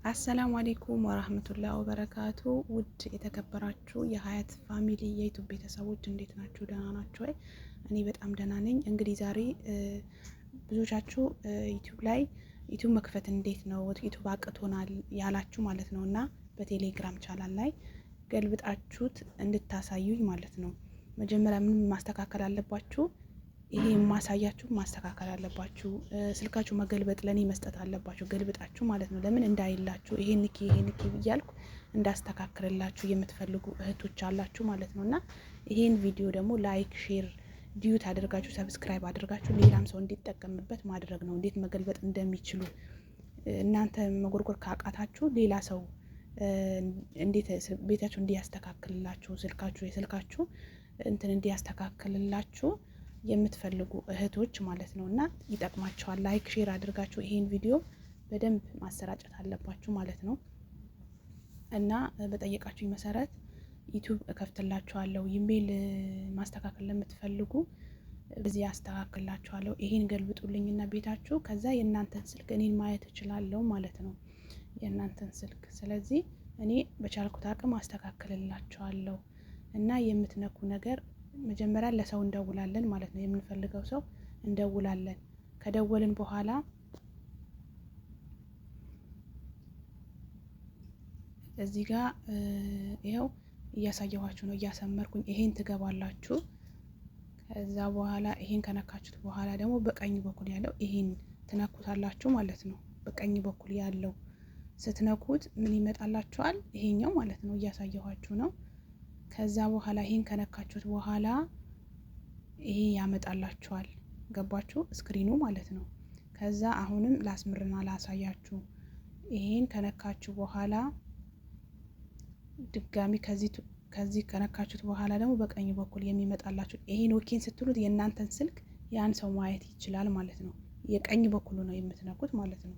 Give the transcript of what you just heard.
አሰላሙ አሌይኩም ወራህመቱላሂ ወበረካቱ። ውድ የተከበራችሁ የሀያት ፋሚሊ የዩቱብ ቤተሰቦች እንዴት ናችሁ? ደህና ናችሁ ወይ? እኔ በጣም ደህና ነኝ። እንግዲህ ዛሬ ብዙዎቻችሁ ዩቱብ ላይ ዩቱብ መክፈት እንዴት ነው ዩቱብ አቅቶናል ያላችሁ ማለት ነው እና በቴሌግራም ቻናል ላይ ገልብጣችሁት እንድታሳዩኝ ማለት ነው። መጀመሪያ ምን ማስተካከል አለባችሁ? ይሄ የማሳያችሁ ማስተካከል አለባችሁ። ስልካችሁ መገልበጥ ለኔ መስጠት አለባችሁ፣ ገልብጣችሁ ማለት ነው። ለምን እንዳይላችሁ ይሄን ንኪ እያልኩ እንዳስተካክልላችሁ የምትፈልጉ እህቶች አላችሁ ማለት ነው እና ይሄን ቪዲዮ ደግሞ ላይክ፣ ሼር፣ ዲዩት አድርጋችሁ ሰብስክራይብ አድርጋችሁ ሌላም ሰው እንዲጠቀምበት ማድረግ ነው። እንዴት መገልበጥ እንደሚችሉ እናንተ መጎርጎር ካቃታችሁ ሌላ ሰው እንዴት ቤታችሁ እንዲያስተካክልላችሁ የስልካችሁ እንትን እንዲያስተካክልላችሁ የምትፈልጉ እህቶች ማለት ነው እና ይጠቅማቸዋል። ላይክ ሼር አድርጋችሁ ይሄን ቪዲዮ በደንብ ማሰራጨት አለባችሁ ማለት ነው እና በጠየቃችሁ መሰረት ዩቲዩብ እከፍትላችኋለሁ። ኢሜል ማስተካከል ለምትፈልጉ በዚህ አስተካክልላችኋለሁ። ይሄን ገልብጡልኝና ቤታችሁ ከዛ የእናንተን ስልክ እኔን ማየት እችላለሁ ማለት ነው፣ የእናንተን ስልክ። ስለዚህ እኔ በቻልኩት አቅም አስተካክልላችኋለሁ እና የምትነኩ ነገር መጀመሪያ ለሰው እንደውላለን ማለት ነው። የምንፈልገው ሰው እንደውላለን። ከደወልን በኋላ እዚህ ጋር ይኸው እያሳየኋችሁ ነው፣ እያሰመርኩኝ። ይሄን ትገባላችሁ። ከዛ በኋላ ይሄን ከነካችሁት በኋላ ደግሞ በቀኝ በኩል ያለው ይሄን ትነኩታላችሁ ማለት ነው። በቀኝ በኩል ያለው ስትነኩት ምን ይመጣላችኋል? ይሄኛው ማለት ነው፣ እያሳየኋችሁ ነው። ከዛ በኋላ ይሄን ከነካችሁት በኋላ ይሄ ያመጣላችኋል። ገባችሁ? ስክሪኑ ማለት ነው። ከዛ አሁንም ላስምርና ላሳያችሁ። ይሄን ከነካችሁ በኋላ ድጋሚ ከዚህ ከነካችሁት በኋላ ደግሞ በቀኝ በኩል የሚመጣላችሁ ይሄን ኦኬን ስትሉት የእናንተን ስልክ ያን ሰው ማየት ይችላል ማለት ነው። የቀኝ በኩሉ ነው የምትነኩት ማለት ነው።